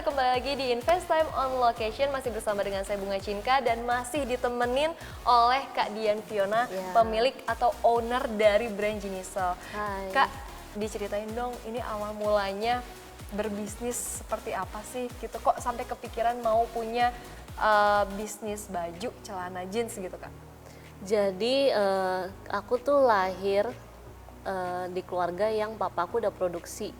kembali lagi di Invest Time on Location. Masih bersama dengan saya Bunga Cinka dan masih ditemenin oleh Kak Dian Fiona, pemilik atau owner dari brand Jiniso. Hai. Kak, diceritain dong ini awal mulanya berbisnis seperti apa sih gitu, kok sampai kepikiran mau punya bisnis baju, celana jeans gitu Kak? Jadi aku tuh lahir di keluarga yang papaku udah produksi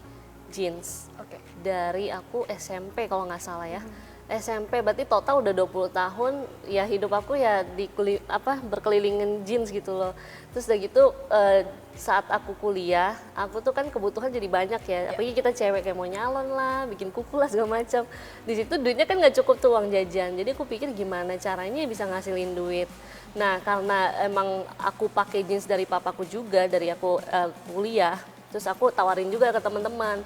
jeans. Oke. Dari aku SMP kalau nggak salah ya. SMP berarti total udah 20 tahun ya hidup aku ya berkelilingin jeans gitu loh. Terus udah gitu saat aku kuliah, aku tuh kan kebutuhan jadi banyak ya. Apalagi kita cewek kayak mau nyalon lah, bikin kuku lah segala macam. Di situ duitnya kan nggak cukup tuh uang jajan. Jadi aku pikir gimana caranya bisa ngasilin duit. Nah, karena emang aku pakai jeans dari papaku juga dari aku kuliah, terus aku tawarin juga ke teman-teman.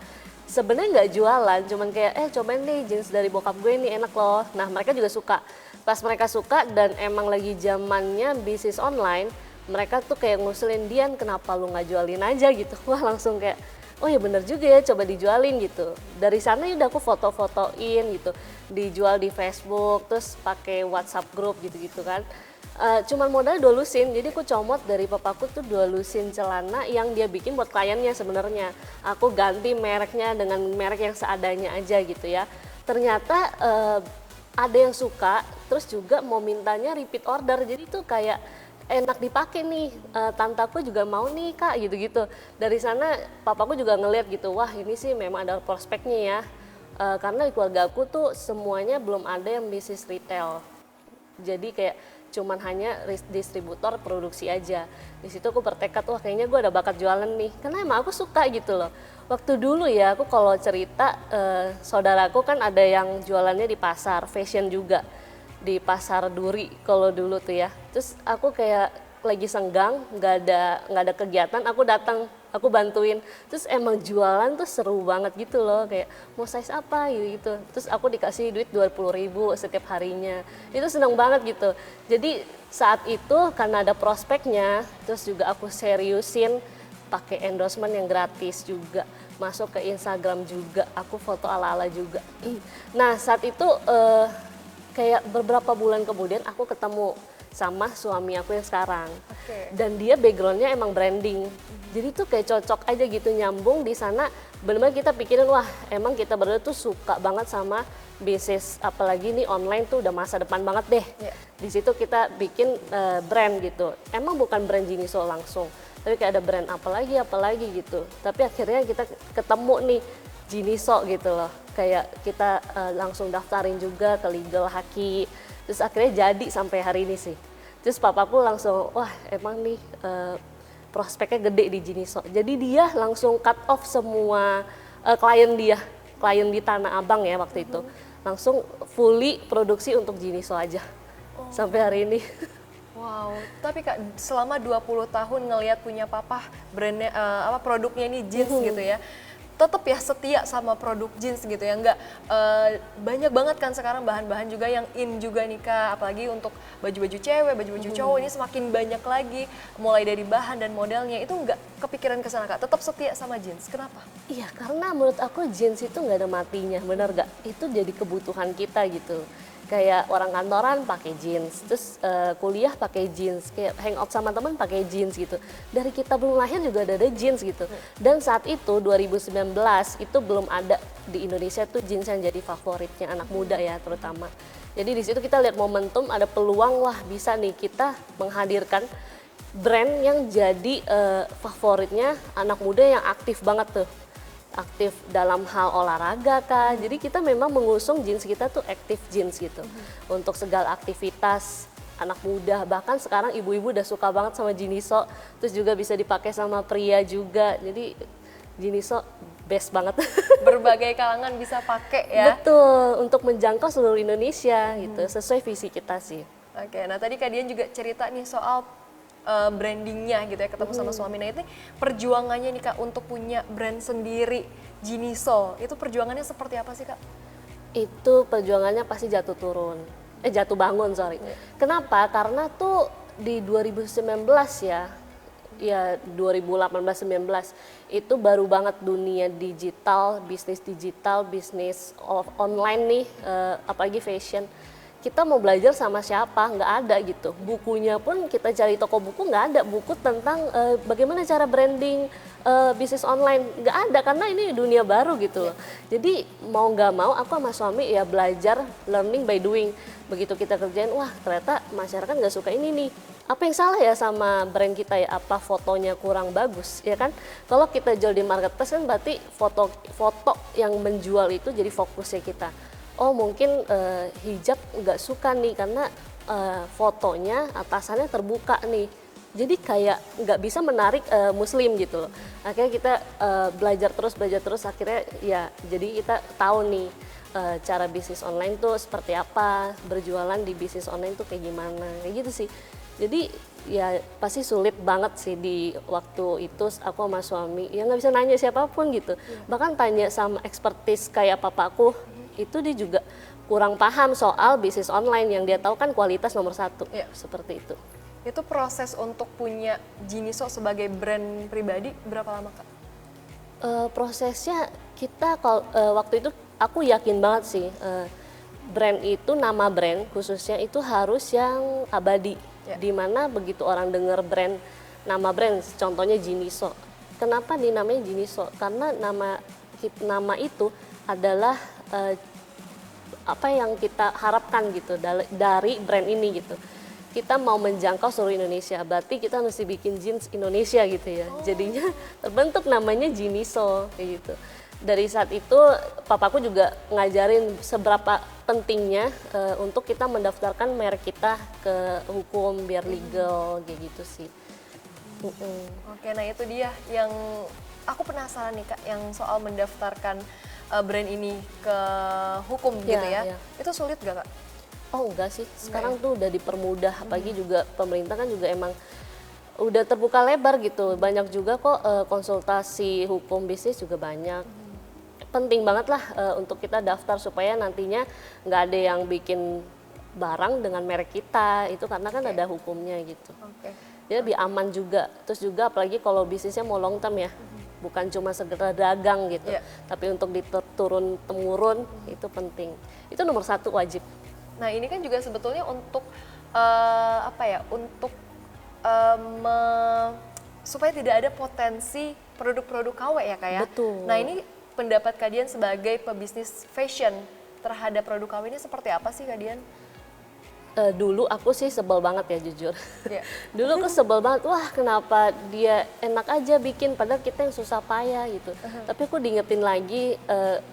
Sebenarnya nggak jualan, cuman kayak cobain nih jeans dari bokap gue ini enak loh. Nah, mereka juga suka. Pas mereka suka dan emang lagi zamannya bisnis online, mereka tuh kayak ngusulin, Dian kenapa lu nggak jualin aja gitu. Wah, langsung kayak oh ya bener juga ya, coba dijualin gitu. Dari sana ya udah aku foto-fotoin gitu, dijual di Facebook, terus pakai WhatsApp group gitu-gitu kan. Cuman modal 2 lusin, jadi aku comot dari papaku tuh 2 lusin celana yang dia bikin buat kliennya sebenarnya. Aku ganti mereknya dengan merek yang seadanya aja gitu ya. Ternyata ada yang suka, terus juga mau mintanya repeat order, jadi tuh kayak enak dipakai nih, tantaku juga mau nih Kak gitu-gitu. Dari sana papaku juga ngeliat gitu, wah ini sih memang ada prospeknya ya. Karena di keluarga aku tuh semuanya belum ada yang bisnis retail. Jadi kayak cuman hanya distributor produksi aja. Di situ aku bertekad, wah kayaknya gue ada bakat jualan nih. Karena emang aku suka gitu loh. Waktu dulu ya aku kalau cerita, saudaraku kan ada yang jualannya di pasar, fashion juga. Di pasar Duri kalau dulu tuh ya. Terus aku kayak lagi senggang, nggak ada kegiatan, aku datang, aku bantuin. Terus emang jualan tuh seru banget gitu loh, kayak mau size apa gitu. Terus aku dikasih duit 20.000 setiap harinya. Itu seneng banget gitu. Jadi saat itu karena ada prospeknya, terus juga aku seriusin pakai endorsement yang gratis juga. Masuk ke Instagram juga, aku foto ala-ala juga. Nah saat itu kayak beberapa bulan kemudian aku ketemu sama suami aku yang sekarang. Dan dia backgroundnya emang branding. Jadi tuh kayak cocok aja gitu, nyambung di sana. Benar-benar kita pikirin, wah emang kita berdua tuh suka banget sama bisnis, apalagi nih online tuh udah masa depan banget deh. Di situ kita bikin brand gitu. Emang bukan brand Jiniso langsung, tapi kayak ada brand apalagi gitu. Tapi akhirnya kita ketemu nih Jiniso gitu loh. Kayak kita langsung daftarin juga ke legal haki. Terus akhirnya jadi sampai hari ini sih. Terus papaku langsung, wah emang nih prospeknya gede di Jiniso. Jadi dia langsung cut off semua klien di Tanah Abang ya waktu itu. Langsung fully produksi untuk Jiniso aja sampai hari ini. Wow, tapi Kak selama 20 tahun ngelihat punya papa brandnya, produknya ini jeans gitu ya. Tetap ya setia sama produk jeans gitu ya, nggak banyak banget kan sekarang bahan-bahan juga yang in juga nih Kak, apalagi untuk baju-baju cewek, baju-baju cowok ini semakin banyak lagi, mulai dari bahan dan modelnya. Itu nggak kepikiran ke sana Kak, tetap setia sama jeans, kenapa? Iya, karena menurut aku jeans itu nggak ada matinya, benar nggak? Itu jadi kebutuhan kita gitu. Kayak orang kantoran pakai jeans, terus kuliah pakai jeans, kayak hangout sama teman pakai jeans gitu. Dari kita belum lahir juga ada jeans gitu. Dan saat itu 2019 itu belum ada di Indonesia tuh jeans yang jadi favoritnya anak muda ya terutama. Jadi di situ kita lihat momentum, ada peluang, wah bisa nih kita menghadirkan brand yang jadi favoritnya anak muda yang aktif banget tuh. Aktif dalam hal olahraga Kak. Jadi kita memang mengusung jeans kita tuh active jeans gitu. Untuk segala aktivitas anak muda, bahkan sekarang ibu-ibu udah suka banget sama Jiniso. Terus juga bisa dipakai sama pria juga. Jadi Jiniso best banget. Berbagai kalangan bisa pakai ya. Betul, untuk menjangkau seluruh Indonesia gitu. Sesuai visi kita sih. Oke, nah tadi Kak Dian juga cerita nih soal brandingnya gitu ya, ketemu sama suami. Nah itu perjuangannya nih Kak untuk punya brand sendiri Jiniso, itu perjuangannya seperti apa sih Kak? Itu perjuangannya pasti jatuh bangun sorry. Kenapa? Karena tuh di 2019 ya, ya 2018-19 itu baru banget dunia digital, bisnis online nih, apalagi fashion. Kita mau belajar sama siapa, nggak ada gitu. Bukunya pun kita cari toko buku, nggak ada buku tentang bagaimana cara branding bisnis online, nggak ada karena ini dunia baru gitu loh. Jadi mau nggak mau aku sama suami ya belajar, learning by doing. Begitu kita kerjain, wah ternyata masyarakat nggak suka ini nih. Apa yang salah ya sama brand kita ya? Apa fotonya kurang bagus ya kan? Kalau kita jual di marketplace kan berarti foto yang menjual itu jadi fokusnya kita. Oh mungkin hijab nggak suka nih karena fotonya atasannya terbuka nih. Jadi kayak nggak bisa menarik muslim gitu loh. Akhirnya kita belajar terus akhirnya ya jadi kita tahu nih cara bisnis online tuh seperti apa, berjualan di bisnis online tuh kayak gimana, kayak gitu sih. Jadi ya pasti sulit banget sih di waktu itu aku sama suami, ya nggak bisa nanya siapapun gitu. Bahkan tanya sama expertise kayak papaku, itu dia juga kurang paham soal bisnis online, yang dia tahu kan kualitas nomor satu, seperti itu. Itu proses untuk punya Jiniso sebagai brand pribadi berapa lama Kak? Prosesnya kita waktu itu aku yakin banget sih brand itu, nama brand khususnya itu harus yang abadi. Dimana begitu orang dengar brand, nama brand contohnya Jiniso. Kenapa dinamanya Jiniso? Karena nama itu adalah apa yang kita harapkan gitu dari brand ini gitu. Kita mau menjangkau seluruh Indonesia, berarti kita mesti bikin jeans Indonesia gitu ya. Jadinya terbentuk namanya Jiniso kayak gitu. Dari saat itu papaku juga ngajarin seberapa pentingnya untuk kita mendaftarkan merek kita ke hukum biar legal kayak gitu sih. Oke, nah itu dia yang aku penasaran nih Kak, yang soal mendaftarkan brand ini ke hukum gitu ya. Itu sulit gak Kak? Oh enggak sih, sekarang tuh udah dipermudah, apalagi juga pemerintah kan juga emang udah terbuka lebar gitu. Banyak juga kok konsultasi hukum bisnis juga banyak. Penting banget lah untuk kita daftar supaya nantinya nggak ada yang bikin barang dengan merek kita, itu karena kan ada hukumnya gitu. Jadi lebih aman juga. Terus juga apalagi kalau bisnisnya mau long term ya, bukan cuma sekedar dagang gitu, tapi untuk diturun temurun itu penting. Itu nomor satu wajib. Nah ini kan juga sebetulnya untuk untuk supaya tidak ada potensi produk-produk KW ya Kak ya. Betul. Nah ini pendapat Kak Dian sebagai pebisnis fashion terhadap produk KW ini seperti apa sih Kak Dian? Dulu aku sih sebel banget ya jujur. Dulu aku sebel banget, wah kenapa dia enak aja bikin padahal kita yang susah payah gitu. Tapi aku diingetin lagi,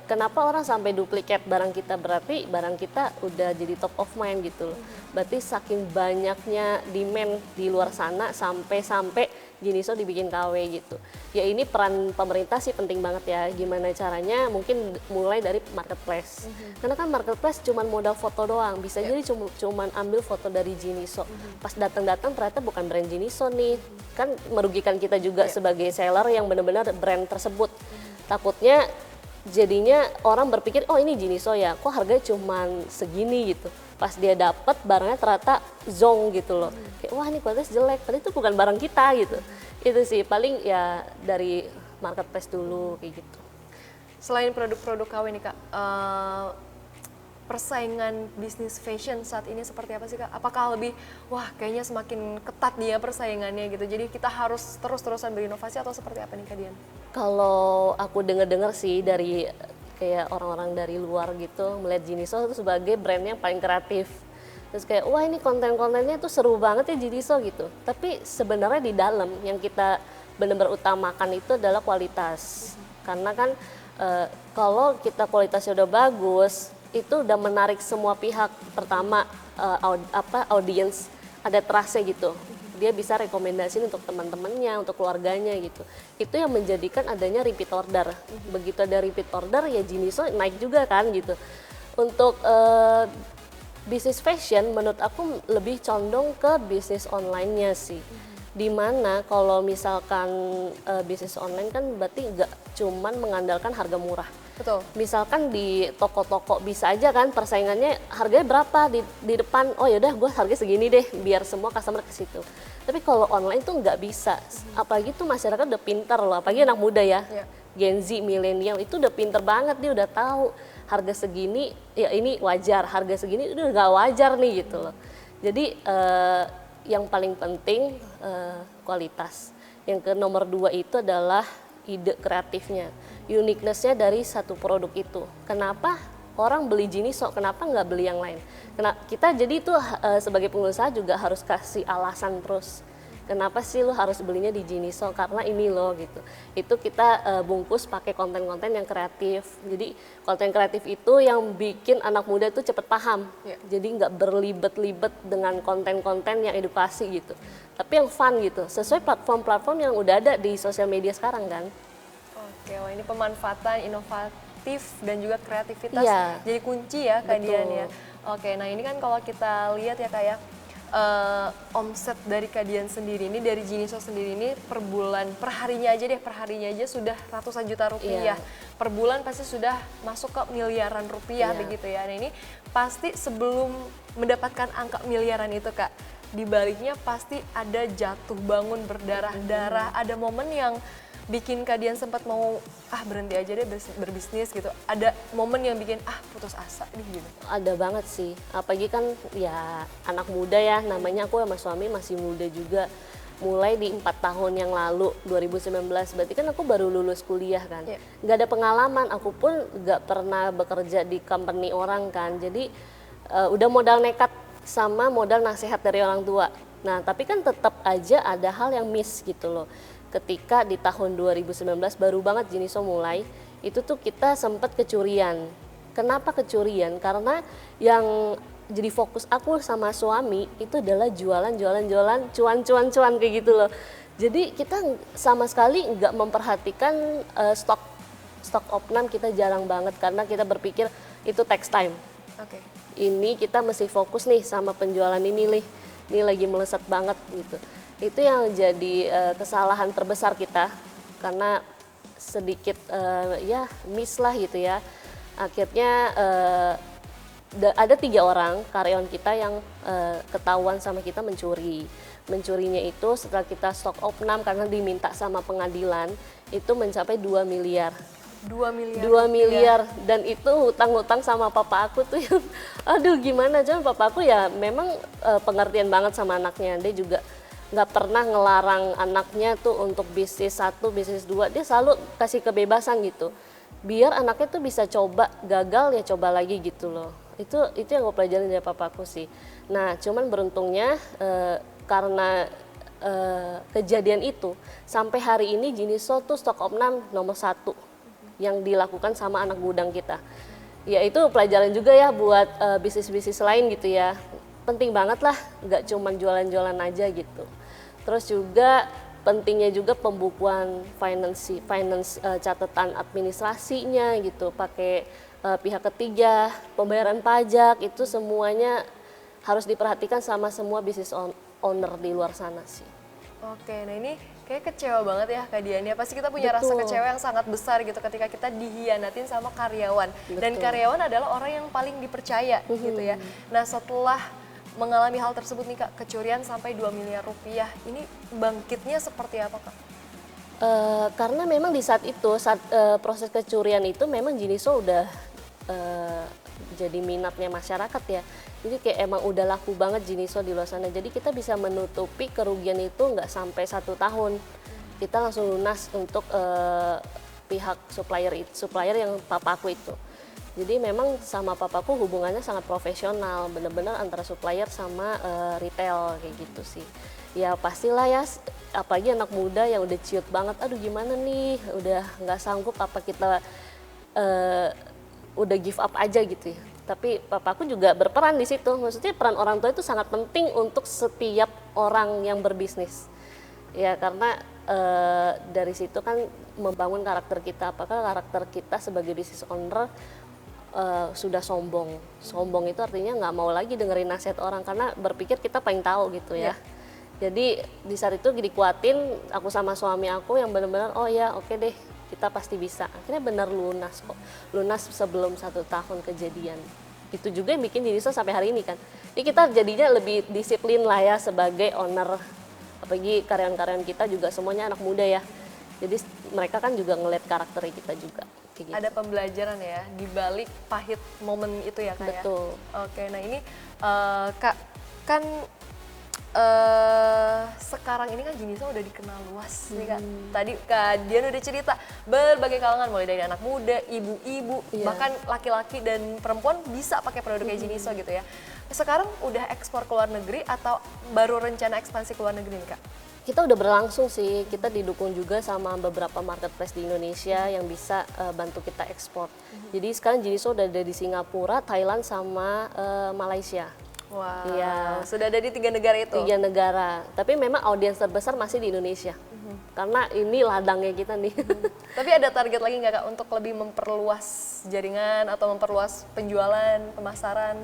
kenapa orang sampai duplikat barang kita, berarti barang kita udah jadi top of mind gitu loh. Berarti saking banyaknya demand di luar sana sampai Jiniso dibikin KW gitu. Ya ini peran pemerintah sih penting banget ya. Gimana caranya? Mungkin mulai dari marketplace. Karena kan marketplace cuman modal foto doang. Bisa jadi cuman ambil foto dari Jiniso. Pas datang-datang ternyata bukan brand Jiniso nih. Kan merugikan kita juga sebagai seller yang benar-benar brand tersebut. Takutnya jadinya orang berpikir, oh ini Jiniso ya, kok harganya cuman segini gitu. Pas dia dapat barangnya ternyata zong gitu loh. Kayak wah ini kualitas jelek, padahal itu bukan barang kita gitu. Itu sih paling ya dari marketplace dulu kayak gitu. Selain produk-produk KW nih Kak, persaingan bisnis fashion saat ini seperti apa sih Kak? Apakah lebih, wah kayaknya semakin ketat nih ya persaingannya gitu, jadi kita harus terus-terusan berinovasi atau seperti apa nih Kak Dian? Kalau aku dengar sih dari kayak orang-orang dari luar gitu melihat Jiniso itu sebagai brand yang paling kreatif. Terus kayak wah ini konten-kontennya tuh seru banget ya Jiniso gitu. Tapi sebenarnya di dalam yang kita benar-benar utamakan itu adalah kualitas. Karena kan kalau kita kualitasnya udah bagus, itu udah menarik semua pihak. Pertama audiens, ada trust-nya gitu. Dia bisa rekomendasiin untuk teman-temannya, untuk keluarganya gitu. Itu yang menjadikan adanya repeat order. Begitu ada repeat order ya Jiniso naik juga kan gitu. Untuk bisnis fashion menurut aku lebih condong ke bisnis online-nya sih. Dimana kalau misalkan bisnis online kan berarti nggak cuman mengandalkan harga murah. Betul. Misalkan di toko-toko bisa aja kan persaingannya harganya berapa di depan, oh yaudah gue harga segini deh biar semua customer ke situ. Tapi kalau online tuh nggak bisa, apalagi tuh masyarakat udah pintar loh, apalagi anak muda ya, Gen Z, milenial itu udah pinter banget, dia udah tahu harga segini, ya ini wajar, harga segini itu udah nggak wajar nih gitu loh. Jadi yang paling penting kualitas. Yang ke nomor 2 itu adalah ide kreatifnya, uniqueness-nya dari satu produk itu. Kenapa orang beli Jiniso, kenapa nggak beli yang lain? Kita jadi itu sebagai pengusaha juga harus kasih alasan terus. Kenapa sih lo harus belinya di Jiniso? Karena ini loh gitu. Itu kita bungkus pakai konten-konten yang kreatif. Jadi konten kreatif itu yang bikin anak muda itu cepet paham. Jadi nggak berlibet-libet dengan konten-konten yang edukasi gitu. Tapi yang fun gitu, sesuai platform-platform yang udah ada di sosial media sekarang kan. Oke, wah ini pemanfaatan inovatif dan juga kreativitas jadi kunci ya Kak Dian ya. Oke, nah ini kan kalau kita lihat ya Kak ya, omset dari Kak Dian sendiri ini, dari Jiniso sendiri ini per bulan, per harinya aja sudah ratusan juta rupiah. Per bulan pasti sudah masuk ke miliaran rupiah begitu ya. Nah ini pasti sebelum mendapatkan angka miliaran itu Kak, di baliknya pasti ada jatuh bangun berdarah-darah, ada momen yang bikin Kak Dian sempat mau berhenti aja deh berbisnis gitu. Ada momen yang bikin putus asa nih gitu. Ada banget sih, apalagi kan ya anak muda ya, namanya aku sama suami masih muda juga. Mulai di 4 tahun yang lalu, 2019, berarti kan aku baru lulus kuliah kan. Nggak ada pengalaman, aku pun nggak pernah bekerja di company orang kan. Jadi udah modal nekat sama modal nasihat dari orang tua. Nah tapi kan tetap aja ada hal yang miss gitu loh. Ketika di tahun 2019 baru banget Jiniso mulai, itu tuh kita sempat kecurian. Kenapa kecurian? Karena yang jadi fokus aku sama suami itu adalah jualan cuan kayak gitu loh. Jadi kita sama sekali nggak memperhatikan stok opnam, kita jarang banget karena kita berpikir itu takes time. Ini kita mesti fokus nih sama penjualan ini lagi melesat banget gitu. Itu yang jadi kesalahan terbesar kita karena sedikit miss lah gitu ya. Akhirnya ada 3 orang karyawan kita yang ketahuan sama kita mencuri. Mencurinya itu setelah kita stok opnam karena diminta sama pengadilan itu mencapai 2 miliar. 2 miliar dan itu hutang-hutang sama papa aku tuh yang aduh gimana, cuman papa aku ya memang pengertian banget sama anaknya. Dia juga nggak pernah ngelarang anaknya tuh untuk bisnis 1, bisnis 2, dia selalu kasih kebebasan gitu biar anaknya tuh bisa coba, gagal ya coba lagi gitu loh. Itu yang gue pelajarin dari papa aku sih. Nah cuman beruntungnya karena kejadian itu sampai hari ini Jiniso tuh stok opnam nomor 1 yang dilakukan sama anak gudang kita. Ya itu pelajaran juga ya buat bisnis-bisnis lain gitu ya. Penting banget lah, nggak cuma jualan-jualan aja gitu. Terus juga pentingnya juga pembukuan finance catatan administrasinya gitu, pakai pihak ketiga, pembayaran pajak, itu semuanya harus diperhatikan sama semua bisnis owner di luar sana sih. Oke, nah ini kayak kecewa banget ya Kak Dian ya. Pasti kita punya rasa kecewa yang sangat besar gitu ketika kita dihianatin sama karyawan. Dan karyawan adalah orang yang paling dipercaya gitu ya. Nah setelah mengalami hal tersebut nih Kak, kecurian sampai 2 miliar rupiah, ini bangkitnya seperti apa Kak? Karena memang di saat itu, proses kecurian itu memang Jiniso udah jadi minatnya masyarakat ya. Jadi kayak emang udah laku banget Jiniso di luar sana. Jadi kita bisa menutupi kerugian itu nggak sampai 1 tahun. Kita langsung lunas untuk pihak supplier yang papaku itu. Jadi memang sama papaku hubungannya sangat profesional, benar-benar antara supplier sama retail kayak gitu sih. Ya pastilah ya, apalagi anak muda yang udah ciut banget, aduh gimana nih, udah nggak sanggup apa kita udah give up aja gitu ya. Tapi papaku juga berperan di situ, maksudnya peran orang tua itu sangat penting untuk setiap orang yang berbisnis. Ya karena dari situ kan membangun karakter kita, apakah karakter kita sebagai business owner sudah sombong. Sombong itu artinya nggak mau lagi dengerin nasihat orang karena berpikir kita paling tahu gitu ya. Jadi di saat itu dikuatin aku sama suami aku yang benar-benar oh ya oke deh, kita pasti bisa. Akhirnya benar lunas kok, lunas sebelum 1 tahun kejadian. Itu juga yang bikin Jiniso sampai hari ini kan. Jadi kita jadinya lebih disiplin lah ya sebagai owner, apalagi karyawan-karyawan kita juga semuanya anak muda ya. Jadi mereka kan juga ngeliat karakter kita juga. Gitu. Ada pembelajaran ya di balik pahit momen itu ya Kak. Betul. Ya? Oke, nah ini Kak kan sekarang ini kan Jiniso udah dikenal luas nih Kak. Tadi Kak Dian udah cerita berbagai kalangan mulai dari anak muda, ibu-ibu, bahkan laki-laki dan perempuan bisa pakai produknya Jiniso gitu ya. Sekarang udah ekspor ke luar negeri atau baru rencana ekspansi ke luar negeri nih Kak? Kita udah berlangsung sih, kita didukung juga sama beberapa marketplace di Indonesia yang bisa bantu kita ekspor. Jadi sekarang Jiniso udah ada di Singapura, Thailand sama Malaysia. Wah, Iya. sudah ada di 3 negara itu? 3 negara, tapi memang audiens terbesar masih di Indonesia. Karena ini ladangnya kita nih. Tapi ada target lagi nggak Kak untuk lebih memperluas jaringan atau memperluas penjualan, pemasaran?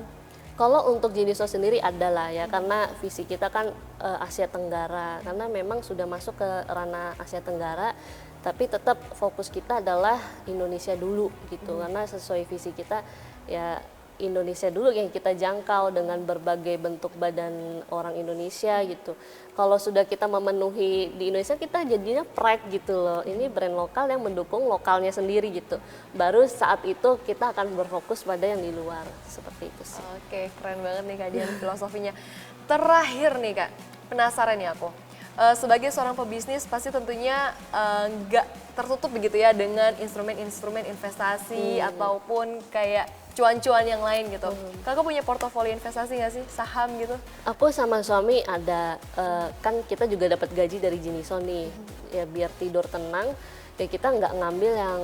Kalau untuk Jiniso sendiri adalah ya, karena visi kita kan Asia Tenggara, karena memang sudah masuk ke ranah Asia Tenggara, tapi tetap fokus kita adalah Indonesia dulu gitu, karena sesuai visi kita ya Indonesia dulu yang kita jangkau dengan berbagai bentuk badan orang Indonesia gitu. Kalau sudah kita memenuhi di Indonesia, kita jadinya pride gitu loh. Ini brand lokal yang mendukung lokalnya sendiri gitu. Baru saat itu kita akan berfokus pada yang di luar, seperti itu sih. Oke, keren banget nih Kak Dian filosofinya. Terakhir nih Kak, penasaran nih aku. Sebagai seorang pebisnis pasti tentunya nggak tertutup begitu ya dengan instrumen-instrumen investasi ataupun kayak cuan-cuan yang lain gitu. Kakak punya portofolio investasi nggak sih? Saham gitu? Aku sama suami ada, kan kita juga dapat gaji dari Jiniso nih. Ya biar tidur tenang, ya kita nggak ngambil yang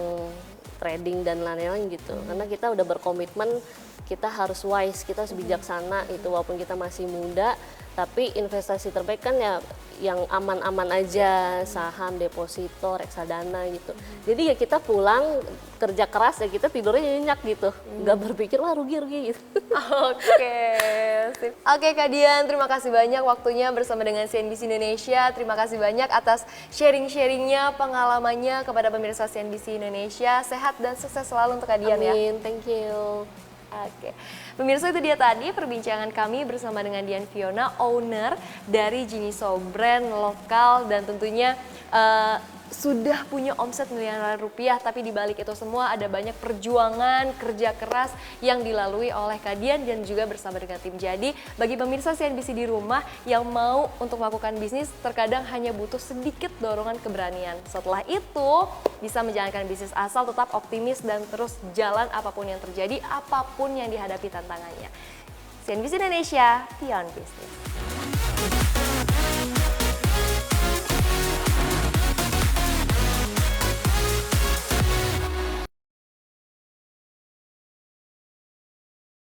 trading dan lain-lain gitu. Karena kita udah berkomitmen, kita harus wise, kita harus bijaksana itu walaupun kita masih muda. Tapi investasi terbaik kan ya yang aman-aman aja, saham, deposito, reksadana gitu. Jadi ya kita pulang kerja keras ya kita tidurnya nyenyak gitu, nggak berpikir wah rugi-rugi gitu. Oke, sip. Oke Kak Dian, terima kasih banyak waktunya bersama dengan CNBC Indonesia. Terima kasih banyak atas sharing-sharingnya, pengalamannya kepada pemirsa CNBC Indonesia. Sehat dan sukses selalu untuk Kak Dian ya. Amin, thank you. Oke, pemirsa itu dia tadi perbincangan kami bersama dengan Dian Fiona, owner dari Jiniso, brand lokal dan tentunya sudah punya omset miliaran rupiah, tapi di balik itu semua ada banyak perjuangan, kerja keras yang dilalui oleh Kak Dian dan juga bersama dengan tim. Jadi bagi pemirsa CNBC di rumah yang mau untuk melakukan bisnis, terkadang hanya butuh sedikit dorongan keberanian. Setelah itu bisa menjalankan bisnis asal tetap optimis dan terus jalan apapun yang terjadi, apapun yang dihadapi tantangannya. CNBC Indonesia, Beyond Business.